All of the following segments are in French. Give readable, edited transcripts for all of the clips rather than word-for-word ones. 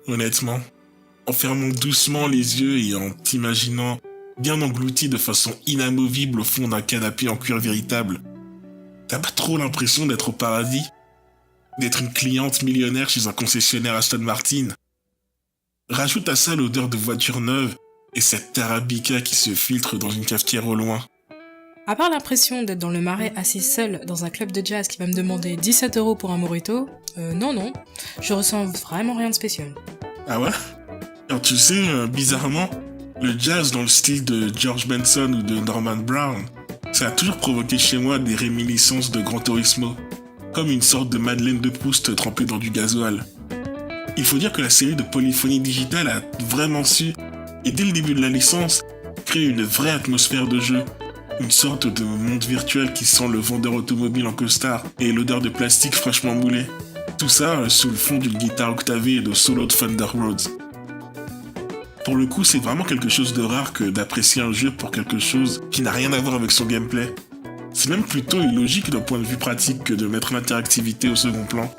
Honnêtement, en fermant doucement les yeux et en t'imaginant bien englouti de façon inamovible au fond d'un canapé en cuir véritable, t'as pas trop l'impression d'être au paradis? D'être une cliente millionnaire chez un concessionnaire Aston Martin? Rajoute à ça l'odeur de voiture neuve et cette arabica qui se filtre dans une cafetière au loin. À part l'impression d'être dans le marais assis seul dans un club de jazz qui va me demander 17€ pour un mojito, non, je ressens vraiment rien de spécial. Ah ouais? Alors tu sais, bizarrement, le jazz dans le style de George Benson ou de Norman Brown, ça a toujours provoqué chez moi des réminiscences de Gran Turismo, comme une sorte de Madeleine de Proust trempée dans du gasoil. Il faut dire que la série de Polyphonie Digitale a vraiment su, et dès le début de la licence, créer une vraie atmosphère de jeu, une sorte de monde virtuel qui sent le vendeur automobile en costard et l'odeur de plastique fraîchement moulé. Tout ça sous le fond d'une guitare octavée et de solos de Thunder Roads. Pour le coup, c'est vraiment quelque chose de rare que d'apprécier un jeu pour quelque chose qui n'a rien à voir avec son gameplay. C'est même plutôt illogique d'un point de vue pratique que de mettre l'interactivité au second plan.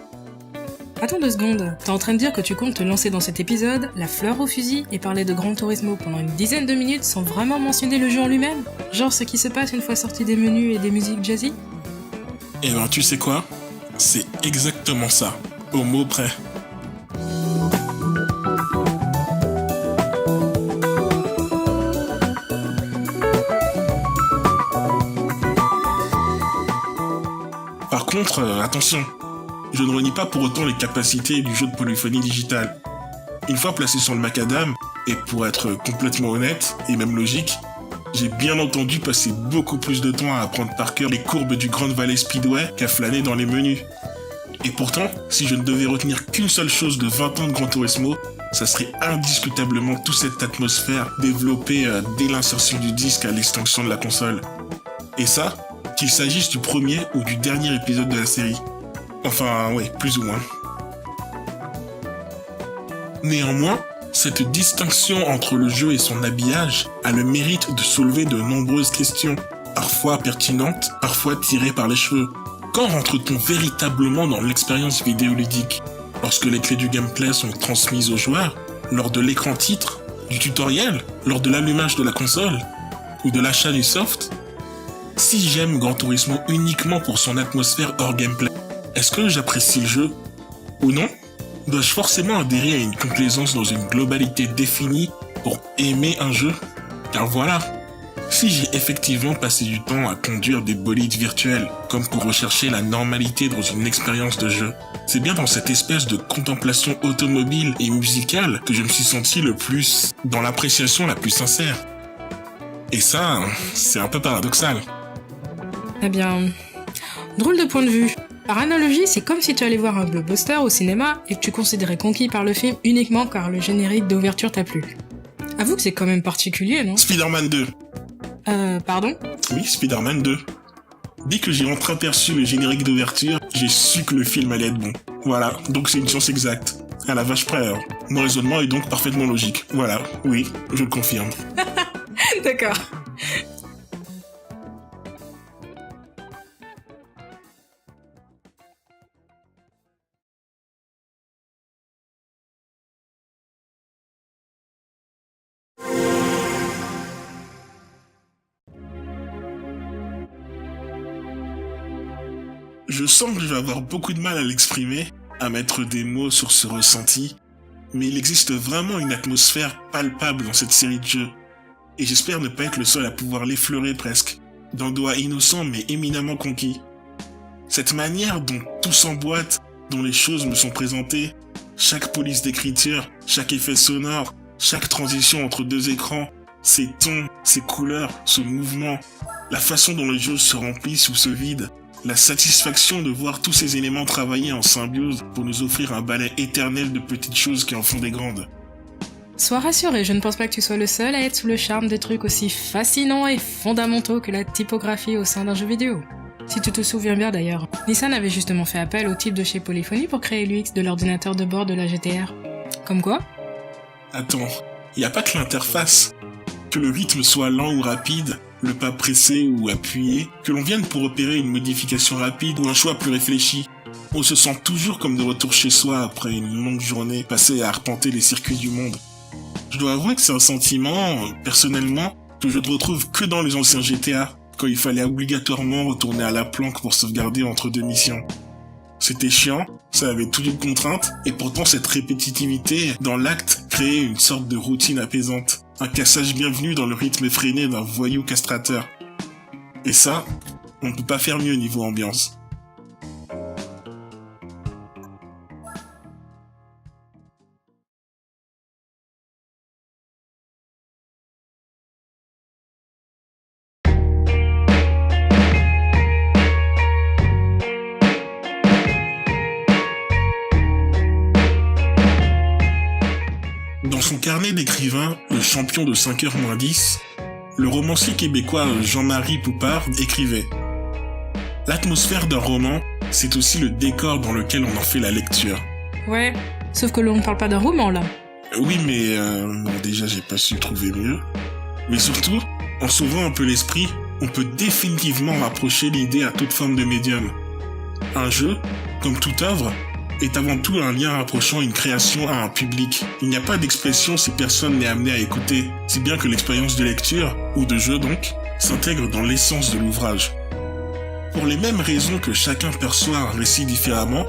Attends 2 secondes, t'es en train de dire que tu comptes te lancer dans cet épisode, la fleur au fusil, et parler de Gran Turismo pendant une dizaine de minutes sans vraiment mentionner le jeu en lui-même? Genre ce qui se passe une fois sorti des menus et des musiques jazzy? Eh ben tu sais quoi? C'est exactement ça, au mot près. Par contre, attention, je ne renie pas pour autant les capacités du jeu de Polyphonie Digitale. Une fois placé sur le macadam, et pour être complètement honnête, et même logique, j'ai bien entendu passer beaucoup plus de temps à apprendre par cœur les courbes du Grand Valley Speedway qu'à flâner dans les menus. Et pourtant, si je ne devais retenir qu'une seule chose de 20 ans de Gran Turismo, ça serait indiscutablement toute cette atmosphère développée dès l'insertion du disque à l'extinction de la console. Et ça, qu'il s'agisse du premier ou du dernier épisode de la série. Enfin, ouais, plus ou moins. Néanmoins, cette distinction entre le jeu et son habillage a le mérite de soulever de nombreuses questions, parfois pertinentes, parfois tirées par les cheveux. Quand rentre-t-on véritablement dans l'expérience vidéoludique? Lorsque les clés du gameplay sont transmises aux joueurs? Lors de l'écran titre? Du tutoriel? Lors de l'allumage de la console? Ou de l'achat du soft? Si j'aime Gran Turismo uniquement pour son atmosphère hors gameplay, est-ce que j'apprécie le jeu? Ou non? Dois-je forcément adhérer à une complaisance dans une globalité définie pour aimer un jeu? Car voilà, si j'ai effectivement passé du temps à conduire des bolides virtuels, comme pour rechercher la normalité dans une expérience de jeu, c'est bien dans cette espèce de contemplation automobile et musicale que je me suis senti le plus dans l'appréciation la plus sincère. Et ça, c'est un peu paradoxal. Eh bien, drôle de point de vue. Par analogie, c'est comme si tu allais voir un blockbuster au cinéma et que tu considérais conquis par le film uniquement car le générique d'ouverture t'a plu. Avoue que c'est quand même particulier, non? Spider-Man 2. Pardon? Oui, Spider-Man 2. Dès que j'ai entreaperçu le générique d'ouverture, j'ai su que le film allait être bon. Voilà, donc c'est une science exacte. À la vache près alors. Mon raisonnement est donc parfaitement logique. Voilà, oui, je le confirme. D'accord. Je sens que je vais avoir beaucoup de mal à l'exprimer, à mettre des mots sur ce ressenti, mais il existe vraiment une atmosphère palpable dans cette série de jeux, et j'espère ne pas être le seul à pouvoir l'effleurer presque, d'un doigt innocent mais éminemment conquis. Cette manière dont tout s'emboîte, dont les choses me sont présentées, chaque police d'écriture, chaque effet sonore, chaque transition entre deux écrans, ces tons, ces couleurs, ce mouvement, la façon dont les jeux se remplissent ou se vident, la satisfaction de voir tous ces éléments travailler en symbiose pour nous offrir un balai éternel de petites choses qui en font des grandes. Sois rassuré, je ne pense pas que tu sois le seul à être sous le charme de trucs aussi fascinants et fondamentaux que la typographie au sein d'un jeu vidéo. Si tu te souviens bien d'ailleurs, Nissan avait justement fait appel au type de chez Polyphony pour créer l'UX de l'ordinateur de bord de la GTR. Comme quoi? Attends, y a pas que l'interface. Que le rythme soit lent ou rapide, le pas pressé ou appuyé, que l'on vienne pour opérer une modification rapide ou un choix plus réfléchi. On se sent toujours comme de retour chez soi après une longue journée passée à arpenter les circuits du monde. Je dois avouer que c'est un sentiment, personnellement, que je ne retrouve que dans les anciens GTA, quand il fallait obligatoirement retourner à la planque pour sauvegarder entre deux missions. C'était chiant, ça avait toutes les contraintes, et pourtant cette répétitivité dans l'acte créait une sorte de routine apaisante. Un cassage bienvenu dans le rythme effréné d'un voyou castrateur. Et ça, on ne peut pas faire mieux niveau ambiance. Dans son carnet d'écrivain, le champion de 5h-10, le romancier québécois Jean-Marie Poupard écrivait « L'atmosphère d'un roman, c'est aussi le décor dans lequel on en fait la lecture. » Ouais, sauf que l'on ne parle pas d'un roman là. Oui, mais bon, déjà j'ai pas su trouver mieux. Mais surtout, en sauvant un peu l'esprit, on peut définitivement rapprocher l'idée à toute forme de médium. Un jeu, comme toute œuvre, est avant tout un lien rapprochant une création à un public. Il n'y a pas d'expression si personne n'est amené à écouter, si bien que l'expérience de lecture, ou de jeu donc, s'intègre dans l'essence de l'ouvrage. Pour les mêmes raisons que chacun perçoit un récit différemment,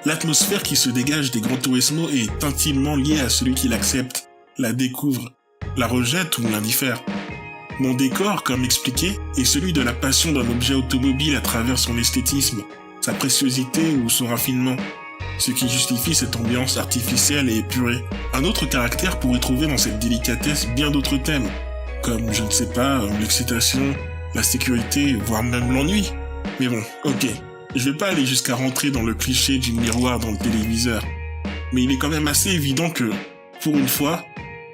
l'atmosphère qui se dégage des Gran Turismo est intimement liée à celui qui l'accepte, la découvre, la rejette ou l'indiffère. Mon décor, comme expliqué, est celui de la passion d'un objet automobile à travers son esthétisme, sa préciosité ou son raffinement, ce qui justifie cette ambiance artificielle et épurée. Un autre caractère pourrait trouver dans cette délicatesse bien d'autres thèmes, comme, je ne sais pas, l'excitation, la sécurité, voire même l'ennui. Mais bon, ok, je vais pas aller jusqu'à rentrer dans le cliché du miroir dans le téléviseur, mais il est quand même assez évident que, pour une fois,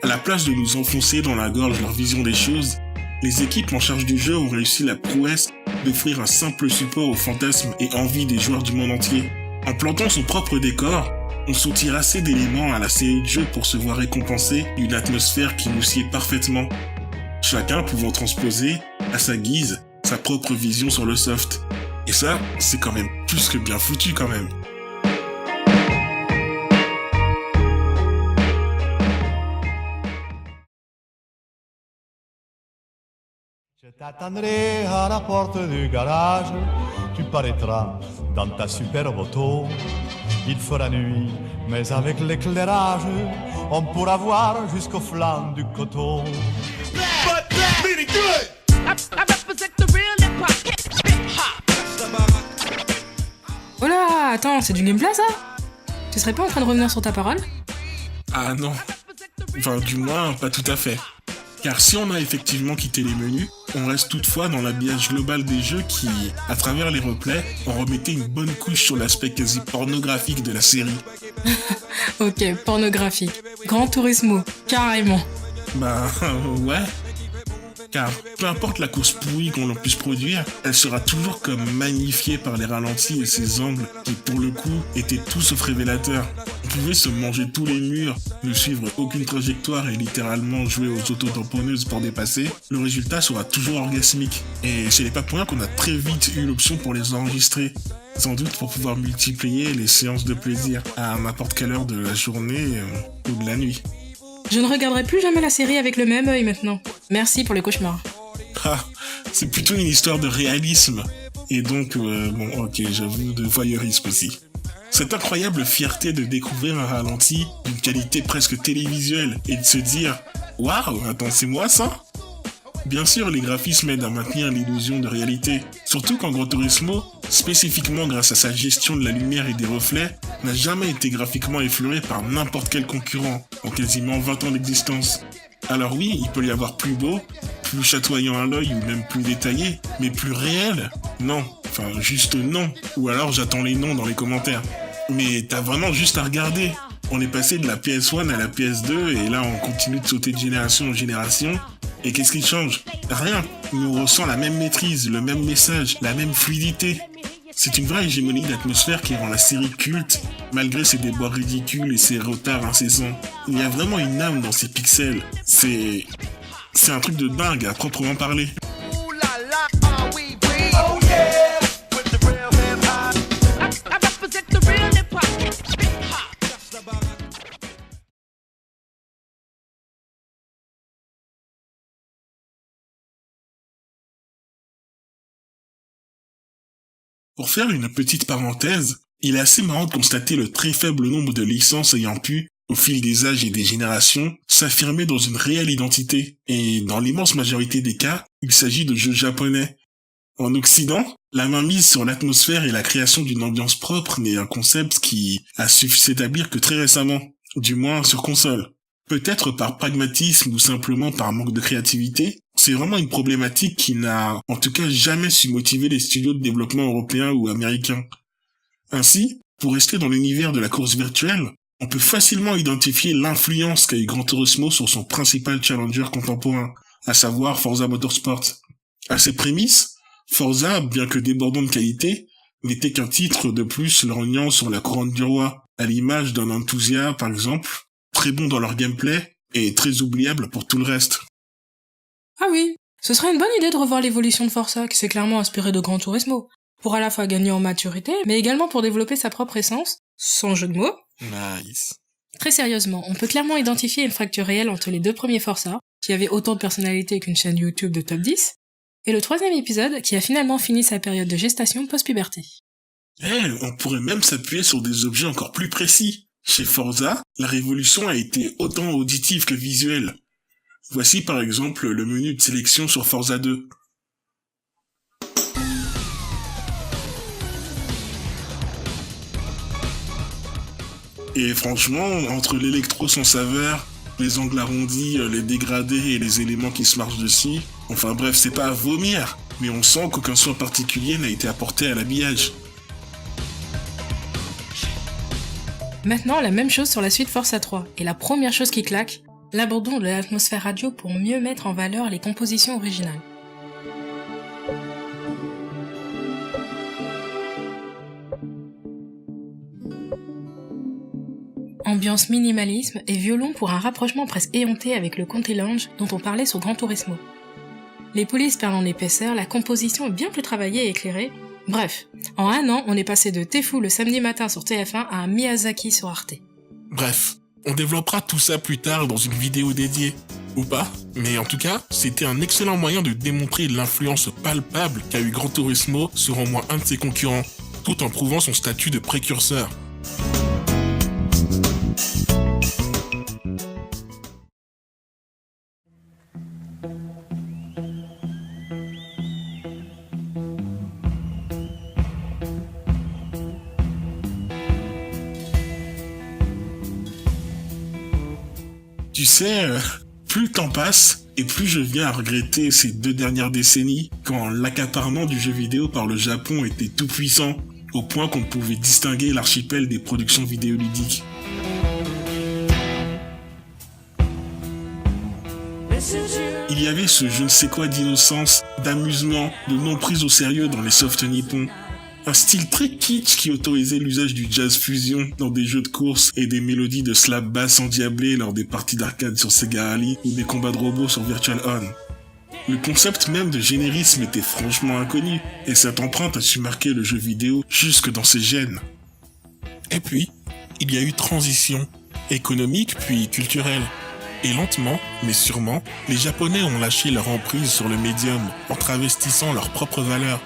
à la place de nous enfoncer dans la gorge leur vision des choses, les équipes en charge du jeu ont réussi la prouesse d'offrir un simple support aux fantasmes et envies des joueurs du monde entier. En plantant son propre décor, on soutire assez d'éléments à la série de jeux pour se voir récompensé d'une atmosphère qui nous sied parfaitement, chacun pouvant transposer, à sa guise, sa propre vision sur le soft. Et ça, c'est quand même plus que bien foutu quand même. Je t'attendrai à la porte du garage, tu paraîtras dans ta superbe auto. Il fera nuit, mais avec l'éclairage, on pourra voir jusqu'au flanc du coteau. Oh là, attends, c'est du gameplay ça? Tu serais pas en train de revenir sur ta parole? Ah non. Enfin, du moins, pas tout à fait. Car si on a effectivement quitté les menus, on reste toutefois dans l'habillage global des jeux qui, à travers les replays, en remettait une bonne couche sur l'aspect quasi pornographique de la série. Ok, pornographique. Gran Turismo, carrément. Bah, ouais. Car peu importe la course pourrie qu'on puisse produire, elle sera toujours comme magnifiée par les ralentis et ses angles qui, pour le coup, étaient tout sauf révélateurs. On pouvait se manger tous les murs, ne suivre aucune trajectoire et littéralement jouer aux autotamponneuses pour dépasser. Le résultat sera toujours orgasmique. Et ce n'est pas pour rien qu'on a très vite eu l'option pour les enregistrer. Sans doute pour pouvoir multiplier les séances de plaisir à n'importe quelle heure de la journée ou de la nuit. Je ne regarderai plus jamais la série avec le même œil maintenant. Merci pour les cauchemars. Ah, c'est plutôt une histoire de réalisme. Et donc, bon, ok, j'avoue, de voyeurisme aussi. Cette incroyable fierté de découvrir un ralenti d'une qualité presque télévisuelle et de se dire « Waouh, attends, c'est moi ça ?» Bien sûr, les graphismes aident à maintenir l'illusion de réalité, surtout quand Gran Turismo, spécifiquement grâce à sa gestion de la lumière et des reflets, n'a jamais été graphiquement effleuré par n'importe quel concurrent en quasiment 20 ans d'existence. Alors oui, il peut y avoir plus beau, plus chatoyant à l'œil ou même plus détaillé, mais plus réel? Non, enfin juste non, ou alors j'attends les noms dans les commentaires. Mais t'as vraiment juste à regarder. On est passé de la PS1 à la PS2 et là on continue de sauter de génération en génération. Et qu'est-ce qui change? Rien. Mais on ressent la même maîtrise, le même message, la même fluidité. C'est une vraie hégémonie d'atmosphère qui rend la série culte, malgré ses déboires ridicules et ses retards incessants. Il y a vraiment une âme dans ces pixels. C'est un truc de dingue à proprement parler. Pour faire une petite parenthèse, il est assez marrant de constater le très faible nombre de licences ayant pu, au fil des âges et des générations, s'affirmer dans une réelle identité. Et dans l'immense majorité des cas, il s'agit de jeux japonais. En Occident, la mainmise sur l'atmosphère et la création d'une ambiance propre n'est un concept qui a su s'établir que très récemment, du moins sur console. Peut-être par pragmatisme ou simplement par manque de créativité, c'est vraiment une problématique qui n'a en tout cas jamais su motiver les studios de développement européens ou américains. Ainsi, pour rester dans l'univers de la course virtuelle, on peut facilement identifier l'influence qu'a eu Gran Turismo sur son principal challenger contemporain, à savoir Forza Motorsport. À ses prémices, Forza, bien que débordant de qualité, n'était qu'un titre de plus lorgnant sur la couronne du roi, à l'image d'un Enthusia par exemple, très bon dans leur gameplay et très oubliable pour tout le reste. Ah oui, ce serait une bonne idée de revoir l'évolution de Forza, qui s'est clairement inspiré de Gran Turismo, pour à la fois gagner en maturité, mais également pour développer sa propre essence, sans jeu de mots. Nice. Très sérieusement, on peut clairement identifier une fracture réelle entre les deux premiers Forza, qui avaient autant de personnalité qu'une chaîne YouTube de top 10, et le troisième épisode, qui a finalement fini sa période de gestation post-puberté. On pourrait même s'appuyer sur des objets encore plus précis. Chez Forza, la révolution a été autant auditive que visuelle. Voici par exemple le menu de sélection sur Forza 2. Et franchement, entre l'électro sans saveur, les angles arrondis, les dégradés et les éléments qui se marchent dessus, enfin bref, c'est pas à vomir, mais on sent qu'aucun soin particulier n'a été apporté à l'habillage. Maintenant, la même chose sur la suite Forza 3, et la première chose qui claque, l'abandon de l'atmosphère radio pour mieux mettre en valeur les compositions originales. Ambiance minimalisme et violon pour un rapprochement presque éhonté avec le Country Lounge dont on parlait sur Gran Turismo. Les polices perdent en épaisseur, la composition est bien plus travaillée et éclairée. Bref, en un an, on est passé de Tefu le samedi matin sur TF1 à un Miyazaki sur Arte. Bref, on développera tout ça plus tard dans une vidéo dédiée. Ou pas, mais en tout cas, c'était un excellent moyen de démontrer l'influence palpable qu'a eu Gran Turismo sur au moins un de ses concurrents, tout en prouvant son statut de précurseur. Tu sais, plus le temps passe, et plus je viens à regretter ces 2 dernières décennies, quand l'accaparement du jeu vidéo par le Japon était tout puissant, au point qu'on ne pouvait distinguer l'archipel des productions vidéoludiques. Il y avait ce je ne sais quoi d'innocence, d'amusement, de non prise au sérieux dans les softs nippons. Un style très kitsch qui autorisait l'usage du jazz fusion dans des jeux de course et des mélodies de slap bass endiablées lors des parties d'arcade sur Sega Rally ou des combats de robots sur Virtual On. Le concept même de générisme était franchement inconnu, et cette empreinte a su marquer le jeu vidéo jusque dans ses gènes. Et puis, il y a eu transition, économique puis culturelle. Et lentement, mais sûrement, les Japonais ont lâché leur emprise sur le médium en travestissant leurs propres valeurs.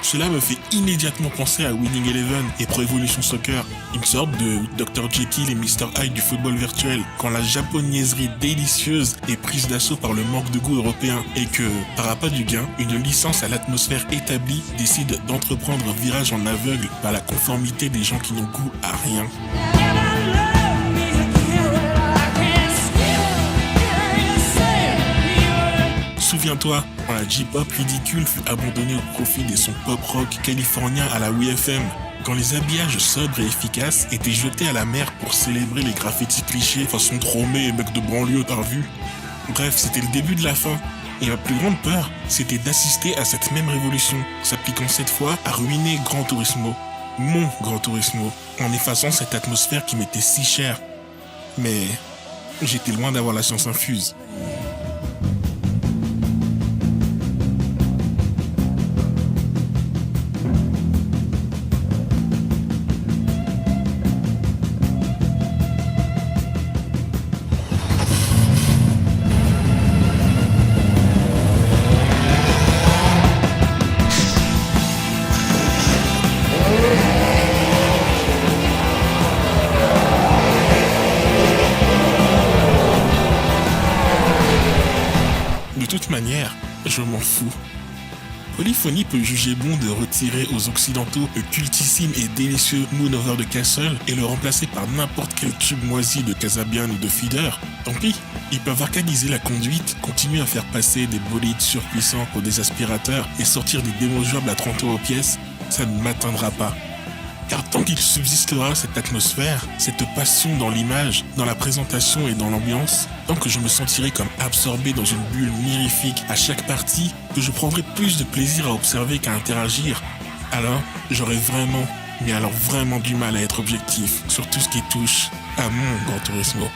Cela me fait immédiatement penser à Winning Eleven et Pro Evolution Soccer, une sorte de Dr Jekyll et Mr Hyde du football virtuel, quand la japonaiserie délicieuse est prise d'assaut par le manque de goût européen et que, par appât du gain, une licence à l'atmosphère établie décide d'entreprendre un virage en aveugle par la conformité des gens qui n'ont goût à rien. Souviens-toi, quand la J-pop ridicule fut abandonnée au profit des sons pop-rock californiens à la WFM, quand les habillages sobres et efficaces étaient jetés à la mer pour célébrer les graffitis clichés façon Tromé et mec de banlieue t'as vu. Bref, c'était le début de la fin. Et ma plus grande peur, c'était d'assister à cette même révolution, s'appliquant cette fois à ruiner Gran Turismo. Mon Gran Turismo, en effaçant cette atmosphère qui m'était si chère. Mais j'étais loin d'avoir la science infuse. De toute manière, je m'en fous. Polyphony peut juger bon de retirer aux occidentaux le cultissime et délicieux Moon Over the Castle et le remplacer par n'importe quel tube moisi de Casabian ou de Feeder. Tant pis, ils peuvent arcadiser la conduite, continuer à faire passer des bolides surpuissants aux désaspirateurs et sortir des démos jouables à 30 € aux pièces, ça ne m'atteindra pas. Car tant qu'il subsistera cette atmosphère, cette passion dans l'image, dans la présentation et dans l'ambiance, tant que je me sentirai comme absorbé dans une bulle mirifique à chaque partie, que je prendrai plus de plaisir à observer qu'à interagir, alors j'aurai vraiment, mais alors vraiment du mal à être objectif sur tout ce qui touche à mon Gran Turismo.